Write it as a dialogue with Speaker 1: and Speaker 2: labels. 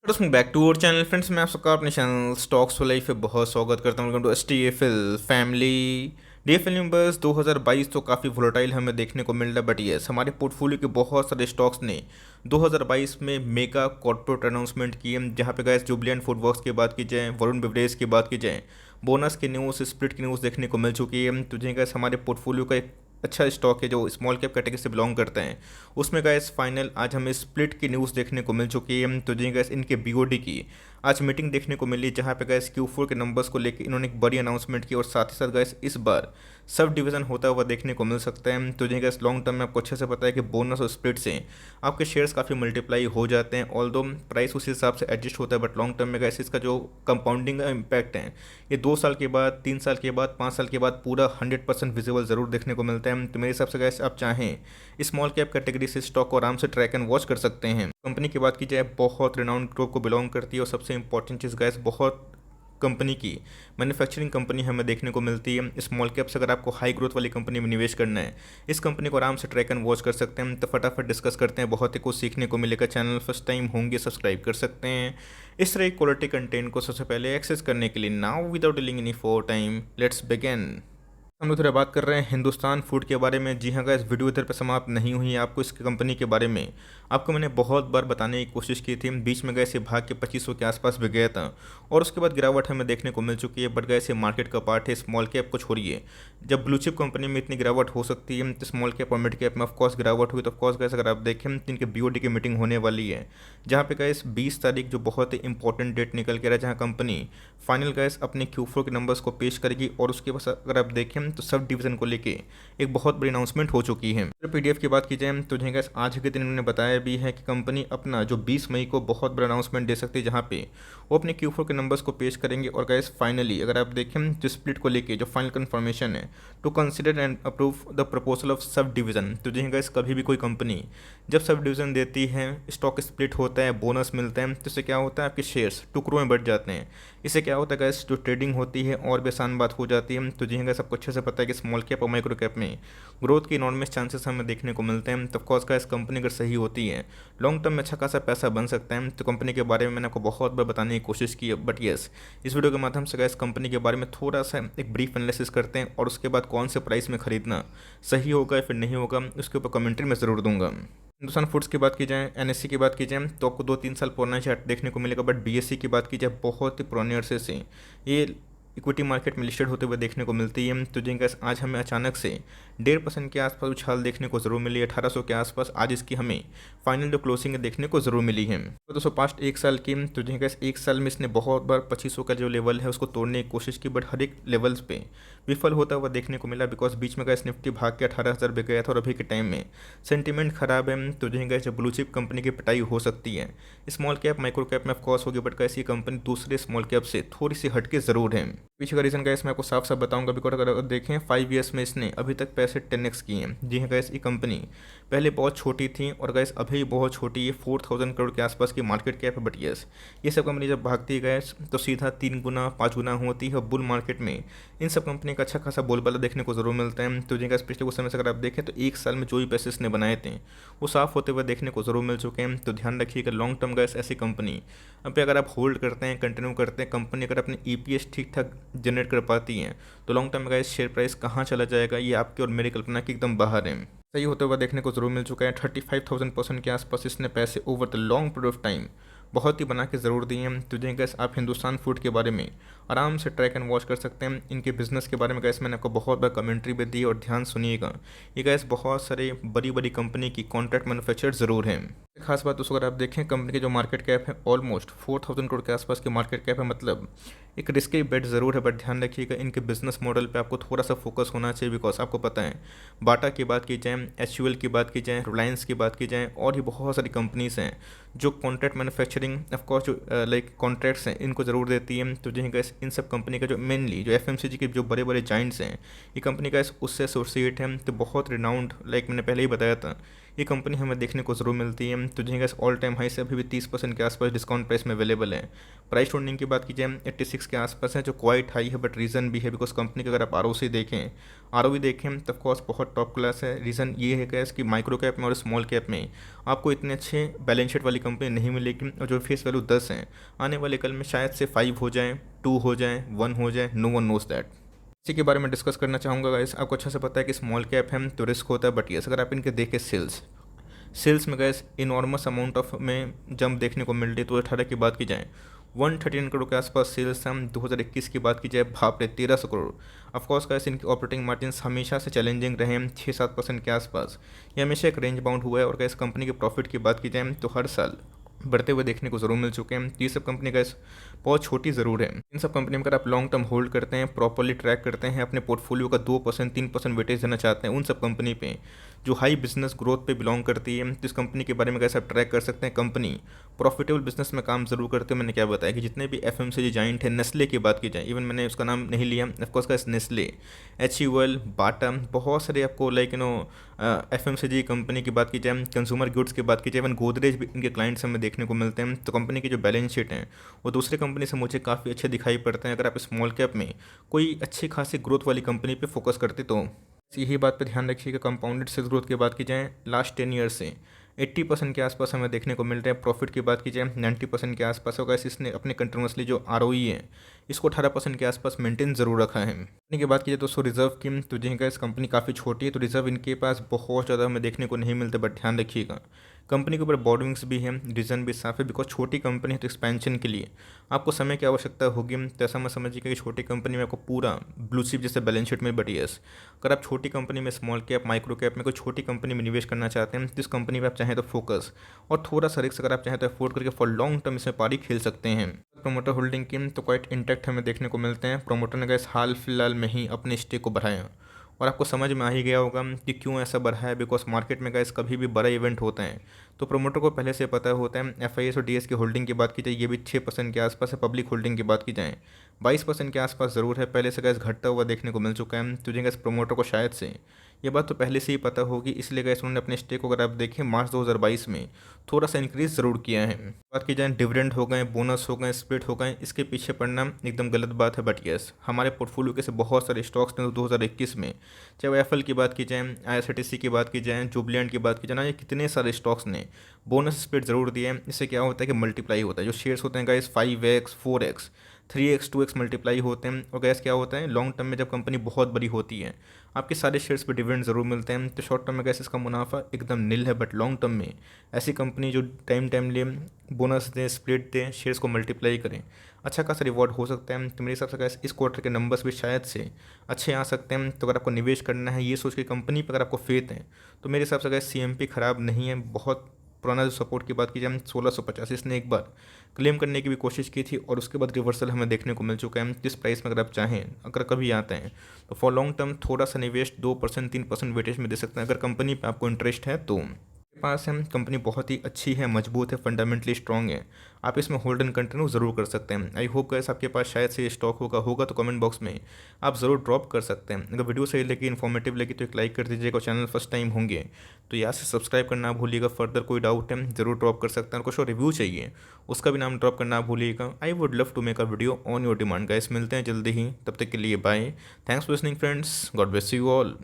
Speaker 1: Welcome back to our channel friends. मैं आप सबका अपने चैनल स्टॉक्स फॉर लाइफ पे बहुत स्वागत करता हूँ। Welcome to STFL family. DFL numbers 2022 तो काफ़ी वोलेटाइल हमें देखने को मिल रहा है, बट यस हमारे पोर्टफोलियो के बहुत सारे स्टॉक्स ने 2022 में मेगा कॉर्पोरेट अनाउंसमेंट किए, जहाँ पे गैस जुबलिएंट फूड वर्क्स की बात की जाए, वरुण बेवरेज की बात की जाए, बोनस की न्यूज़, स्प्लिट की न्यूज़ देखने को मिल चुकी है। तो जी गैस हमारे पोर्टफोलियो का एक अच्छा स्टॉक है जो स्मॉल कैप कैटेगरी से बिलोंग करते हैं, उसमें गैस फाइनल आज हमें स्प्लिट की न्यूज़ देखने को मिल चुकी है। तो जी गैस इनके बीओडी की आज मीटिंग देखने को मिली, जहाँ पे गैस Q4 के नंबर्स को लेकर इन्होंने एक बड़ी अनाउंसमेंट की और साथ ही साथ गैस इस बार सब डिवीजन होता हुआ देखने को मिल सकता है। तो जी गैस लॉन्ग टर्म में आपको अच्छे से पता है कि बोनस और स्प्लिट से आपके शेयर्स काफ़ी मल्टीप्लाई हो जाते हैं, ऑल दो प्राइस उसी हिसाब से एडजस्ट होता है, बट लॉन्ग टर्म में गैस इसका जो कंपाउंडिंग का इम्पैक्ट है ये 2 साल के बाद, 3 साल के बाद, 5 साल के बाद पूरा 100% विजिबल ज़रूर देखने को मिलता है। तो मेरे हिसाब से गैस आप चाहें स्मॉल कैप कैटेगरी से स्टॉक को आराम से ट्रैक एंड वॉच कर सकते हैं। कंपनी की बात की जाए, बहुत रिनाउंड ग्रुप को बिलोंग करती है और सबसे इंपॉर्टेंट चीज़ गैस बहुत कंपनी की मैन्युफैक्चरिंग कंपनी हमें देखने को मिलती है। स्मॉल कैप से अगर आपको हाई ग्रोथ वाली कंपनी में निवेश करना है, इस कंपनी को आराम से ट्रैक एंड वॉच कर सकते हैं। तो फटाफट डिस्कस करते हैं, बहुत ही कुछ सीखने को मिलेगा। चैनल फर्स्ट टाइम होंगे सब्सक्राइब कर सकते हैं इस तरह क्वालिटी कंटेंट को सबसे पहले एक्सेस करने के लिए। Now without dealing any four time let's begin. हम लोग थोड़ा बात कर रहे हैं हिंदुस्तान फूड के बारे में। जी हाँ गाइस, वीडियो इधर पे समाप्त नहीं हुई है। आपको इस कंपनी के बारे में आपको मैंने बहुत बार बताने की कोशिश की थी। बीच में गैस ये भाग के 2500 के आसपास भी गया था और उसके बाद गिरावट हमें देखने को मिल चुकी है, बट गैस ये मार्केट का पार्ट है, स्मॉल कैप को छोड़िए। जब ब्लू चिप कंपनी में इतनी गिरावट हो सकती है तो स्मॉल कैप और मिड कैप में ऑफकोर्स गिरावट हुई। तो ऑफकोर्स गैस अगर आप देखें तो इनके बीओडी की मीटिंग होने वाली है, जहाँ पे गैस 20 तारीख जो बहुत ही इंपॉर्टेंट डेट निकल के रहा है, जहाँ कंपनी फाइनल गैस अपने Q4 के नंबर्स को पेश करेगी और उसके पास अगर आप देखें तो सब डिवीजन को लेके एक बहुत बड़ी अनाउंसमेंट हो चुकी है। तो पीडीएफ की बात की जाए तो जी गैस आज के दिन उन्होंने बताया भी है कि कंपनी अपना जो 20 मई को बहुत बड़ा अनाउंसमेंट दे सकती है, जहाँ पे वो अपने Q4 के नंबर्स को पेश करेंगे। और गैस फाइनली अगर आप देखें तो स्प्लिट को लेके जो फाइनल कन्फर्मेशन है to consider and approve the proposal of subdivision. तो जी गैस कभी भी कोई कंपनी जब सब डिवीजन देती है, स्टॉक स्प्लिट होता है, बोनस मिलता है, तो इससे क्या होता है आपके शेयर्स टुकड़ों में बढ़ जाते हैं। इससे क्या होता है गैस जो ट्रेडिंग होती है और भी आसान बात हो जाती है। तो जी गैस सबको अच्छे से पता है कि स्मॉल कैप और माइक्रो कैप में ग्रोथ के इनॉर्मस चांसेस हमें देखने को मिलते हैं। तो ऑफकोर्स गैस कंपनी अगर सही होती है, लॉन्ग टर्म में अच्छा खासा पैसा बन सकता है। तो कंपनी के बारे में मैंने आपको बहुत बार बताने की कोशिश की है, बट यस इस वीडियो के माध्यम से गैस कंपनी के बारे में थोड़ा सा एक ब्रीफ एनालिसिस करते हैं और उसके बाद कौन से प्राइस में खरीदना सही होगा या फिर नहीं होगा उसके ऊपर कमेंट्री में ज़रूर दूंगा। हिंदुस्तान फूड्स की बात की जाए, एनएससी की बात की जाए तो आपको 2-3 साल पुराना चार्ट देखने को मिलेगा, बट बीएससी की बात की जाए बहुत ही पुराने अरसे से ये इक्विटी मार्केट में लिस्टेड होते हुए देखने को मिलती है। तो जिनका आज हमें अचानक से 1.5% के आसपास उछाल देखने को ज़रूर मिली है, 1800 के आसपास आज इसकी हमें फाइनल जो क्लोजिंग है देखने को ज़रूर मिली है। तो दोस्तों पास्ट एक साल की तो जिनका एक साल में इसने बहुत बार 2500 का जो लेवल है उसको तोड़ने की कोशिश की, बट हर एक लेवल्स पे विफल होता हुआ देखने को मिला, बिकॉज बीच में गैस निफ्टी भाग के 18,000 पे गया था और अभी के टाइम में सेंटीमेंट खराब है। तो जो गैस ब्लू चिप कंपनी की पिटाई हो सकती है, स्मॉल कैप माइक्रो कैप में ऑफकोर्स होगी, बट कैसी कंपनी दूसरे स्मॉल कैप से थोड़ी सी हटके ज़रूर है। पीछे का रीज़न गैस मैं आपको साफ साफ बताऊंगा, बिकॉज अगर देखें 5 ईयर्स में इसने अभी तक पैसे 10x किए हैं। जी हाँ गैस, ये कंपनी पहले बहुत छोटी थी और गैस अभी बहुत छोटी है, 4,000 करोड़ के आसपास की मार्केट कैप है, बट यस ये सब कंपनी जब भागती है गैस तो सीधा 3 गुना 5 गुना होती है। बुल मार्केट में इन सब कंपनी का अच्छा खासा बोलबाला देखने को जरूर मिलता है। तो जी गैस पिछले कुछ समय से अगर आप देखें तो एक साल में जो भी पैसे इसने बनाए थे वो साफ होते हुए देखने को जरूर मिल चुके हैं। तो ध्यान रखिएगा लॉन्ग टर्म गैस ऐसी कंपनी अब पे अगर आप होल्ड करते हैं, कंटिन्यू करते हैं, कंपनी अगर अपने ईपीएस ठीक ठाक जनरेट कर पाती हैं तो long term gas share price कहाँ चला जाएगा ये आपकी और मेरी कल्पना की एकदम बाहर है। सही होते हुए देखने को जरूर मिल चुका है। 35,000% के आसपास इसने पैसे over the long period of time बहुत ही बना के ज़रूर दिए हैं। तो जी गैस आप हिंदुस्तान फूड के बारे में आराम से ट्रैक एंड वॉच कर सकते हैं। इनके बिजनेस के बारे में गैस मैंने आपको बहुत बार कमेंट्री भी दी और ध्यान सुनिएगा, ये गैस बहुत सारे बड़ी बड़ी कंपनी की कॉन्ट्रैक्ट मैन्युफैक्चर ज़रूर हैं। खास बात दोस्तों अगर आप देखें कंपनी की जो मार्केट कैप है ऑलमोस्ट 4,000 करोड़ के आसपास की मार्केट कैप है, मतलब एक रिस्की बेट ज़रूर है, बट ध्यान रखिएगा इनके बिजनेस मॉडल पे आपको थोड़ा सा फोकस होना चाहिए। बिकॉज आपको पता है बाटा की बात की जाए, एचयूएल की बात की जाए, रिलायंस की बात की जाए और भी बहुत सारी कंपनीज हैं जो कॉन्ट्रैक्ट मैन्युफैक्चरिंग ऑफकोर्स जो लाइक कॉन्ट्रैक्ट्स हैं इनको ज़रूर देती है। तो जी गैस इन सब कंपनी का जो मेनली जो एफएमसीजी के जो बड़े बड़े जाइंट्स हैं ये कंपनी का उससे एसोसिएट है। तो बहुत रिनाउंड लाइक मैंने पहले ही बताया था ये कंपनी हमें देखने को ज़रूर मिलती है। तो जी गैस ऑल टाइम हाई से अभी भी 30% के आसपास डिस्काउंट प्राइस में अवेलेबल है। प्राइस टू की बात की जाए 86 के आसपास है, जो क्वाइट हाई है, बट रीज़न भी है बिकॉज कंपनी का अगर आप आर देखें तो ऑफकोर्स बहुत टॉप क्लास है। रीज़न ये है गैस कि माइक्रो कैप में और स्मॉल कैप में आपको इतने अच्छे बैलेंस शीट वाली कंपनी नहीं मिलेगी, और जो फेस वैल्यू 10 है आने वाले कल में शायद से 5 हो जाए, 2 हो जाए, 1 हो जाए, नो वन नोज दैट। इसी के बारे में डिस्कस करना चाहूँगा गाइस। आपको अच्छा से पता है कि स्मॉल कैप है तो रिस्क होता है, बट यस अगर आप इनके देखें सेल्स में गैस इनॉर्मस अमाउंट ऑफ में जंप देखने को मिल रही है। तो 18 की बात की जाए 139 करोड़ के आसपास सेल्स हम 2021 की बात की जाए, बाप रे 1300 करोड़। ऑफकोर्स गैस इनकी ऑपरेटिंग मार्जिन हमेशा से चैलेंजिंग रहे हैं 6-7% के आसपास, ये हमेशा एक रेंज बाउंड हुआ है। और गैस कंपनी के प्रॉफिट की बात की जाए तो हर साल बढ़ते हुए देखने को ज़रूर मिल चुके हैं। ये सब कंपनी गैस बहुत छोटी ज़रूर है। इन सब कंपनी में अगर आप लॉन्ग टर्म होल्ड करते हैं, प्रॉपरली ट्रैक करते हैं, अपने पोर्टफोलियो का 2%-3% वेटेज देना चाहते हैं उन सब कंपनी पे जो हाई बिजनेस ग्रोथ पे बिलोंग करती है, तो इस कंपनी के बारे में कैसे आप ट्रैक कर सकते हैं। कंपनी प्रॉफिटेबल बिजनेस में काम जरूर करते हैं। मैंने क्या बताया कि जितने भी एफएमसीजी जाइंट है, नेस्ले की बात की जाए, इवन मैंने उसका नाम नहीं लिया, ऑफकोर्स का नेस्ले, HUL, बाटा, बहुत सारे आपको लाइक एफएमसीजी कंपनी की बात की जाए, कंज्यूमर गुड्स की बात की जाए, इवन गोदरेज भी इनके क्लाइंट्स हमें देखने को मिलते हैं। तो कंपनी की जो बैलेंस शीट है वो दूसरे कंपनी से मुझे काफ़ी अच्छे दिखाई पड़ते हैं। अगर आप स्मॉल कैप में कोई अच्छी खासी ग्रोथ वाली कंपनी पे फोकस करते तो यही बात पे ध्यान रखिएगा। कंपाउंडेड सेल्स ग्रोथ की बात की जाए लास्ट 10 ईयर से 80% के आसपास हमें देखने को मिल रहा है। प्रॉफिट की बात की जाए 90% के आसपास होगा। इसने अपने कंटिन्यूसली जो ROE है इसको 18% के आसपास मेंटेन जरूर रखा है। कंपनी की बात की जाए दोस्तों रिजर्व की, तो जिनका इस कंपनी काफ़ी छोटी है तो रिजर्व इनके पास बहुत ज़्यादा हमें देखने को नहीं मिलता, बट ध्यान रखिएगा कंपनी के ऊपर बोर्डिंग्स भी हैं। रीज़न भी साफ है बिकॉज छोटी कंपनी है तो एक्सपेंशन के लिए आपको समय की आवश्यकता होगी। तो ऐसा मत समझिएगा कि छोटी कंपनी में आपको पूरा ब्लू चिप जैसे बैलेंस शीट में, बट यस अगर आप छोटी कंपनी में, स्मॉल कैप, माइक्रो कैप में कोई छोटी कंपनी में निवेश करना चाहते हैं तो इस कंपनी में आप चाहें तो फोकस और थोड़ा सा रिस्क अगर आप चाहें तो अफोर्ड करके फॉर लॉन्ग टर्म इसमें पारी खेल सकते हैं। प्रोमोटर होल्डिंग की तो क्वाइट इंटैक्ट हमें देखने को मिलते हैं। प्रोमोटर ने गैस हाल फिलहाल में ही अपने स्टेक को बढ़ाया और आपको समझ में आ ही गया होगा कि क्यों ऐसा बढ़ा है। बिकॉज मार्केट में गैस कभी भी बड़ा इवेंट होता है तो प्रोमोटर को पहले से पता होता है। FIS और DS की होल्डिंग की बात की जाए ये भी 6% के आसपास है। पब्लिक होल्डिंग की बात की जाए 22% के आसपास ज़रूर है। पहले से गैस घटता हुआ देखने को मिल चुका है। तुझे गैस प्रोमोटर को शायद से ये बात तो पहले से ही पता होगी, इसलिए गैस उन्होंने अपने स्टेक को अगर आप देखें मार्च 2022 में थोड़ा सा इंक्रीज ज़रूर किया है। बात की जाए डिविडेंड हो गए, बोनस हो गए, स्प्लिट हो गए, इसके पीछे पड़ना एकदम गलत बात है। बट यस हमारे पोर्टफोलियो के से बहुत सारे स्टॉक्स ने 2021 में, चाहे वो एफएल की बात की जाए, IRCTC की बात की जाए, जुबलियंट की बात की जाए ना, ये कितने सारे स्टॉक्स ने बोनस स्प्लिट ज़रूर दिए हैं। इससे क्या होता है कि मल्टीप्लाई होता है। जो शेयर्स होते हैं guys 5x 4x 3x 2x multiply होते हैं। और गैस क्या होता है लॉन्ग टर्म में जब कंपनी बहुत बड़ी होती है आपके सारे शेयर्स पे डिविडेंड ज़रूर मिलते हैं। तो शॉर्ट टर्म में गैस इसका मुनाफा एकदम नील है, बट लॉन्ग टर्म में ऐसी कंपनी जो टाइम ले बोनस दें, स्प्लिट दें, शेयर्स को मल्टीप्लाई करें, अच्छा खासा रिवॉर्ड हो सकता है। तो मेरे हिसाब से गैस इस क्वार्टर के नंबर्स भी शायद से अच्छे आ सकते हैं। तो अगर आपको निवेश करना है ये सोच के कंपनी पर अगर आपको फेथ है तो मेरे हिसाब से गैस CMP ख़राब नहीं है। बहुत पुराना जो सपोर्ट की बात की जाए 1685 इसने एक बार क्लेम करने की भी कोशिश की थी और उसके बाद रिवर्सल हमें देखने को मिल चुका है। जिस प्राइस में अगर आप चाहें अगर कभी आते हैं तो फॉर लॉन्ग टर्म थोड़ा सा निवेश 2% 3% वेटेज में दे सकते हैं अगर कंपनी पे आपको इंटरेस्ट है तो। पास है कंपनी बहुत ही अच्छी है, मजबूत है, फंडामेंटली स्ट्रॉन्ग है। आप इसमें होल्ड एंड कंटिन्यू ज़रूर कर सकते हैं। आई होप गैस आपके पास शायद से ये स्टॉक होगा तो कमेंट बॉक्स में आप ज़रूर ड्रॉप कर सकते हैं। अगर वीडियो सही लगी, इन्फॉर्मेटिव लगी तो एक लाइक कर दीजिएगा। चैनल फर्स्ट टाइम होंगे तो यहाँ से सब्सक्राइब करना ना भूलिएगा। फर्दर कोई डाउट है ज़रूर ड्रॉप कर सकते हैं। और कुछ और रिव्यू चाहिए उसका भी नाम ड्रॉप करना ना भूलिएगा। I would love to make a video on your demand. Guys मिलते हैं जल्दी ही, तब तक के लिए bye. Thanks for listening friends, God bless you all.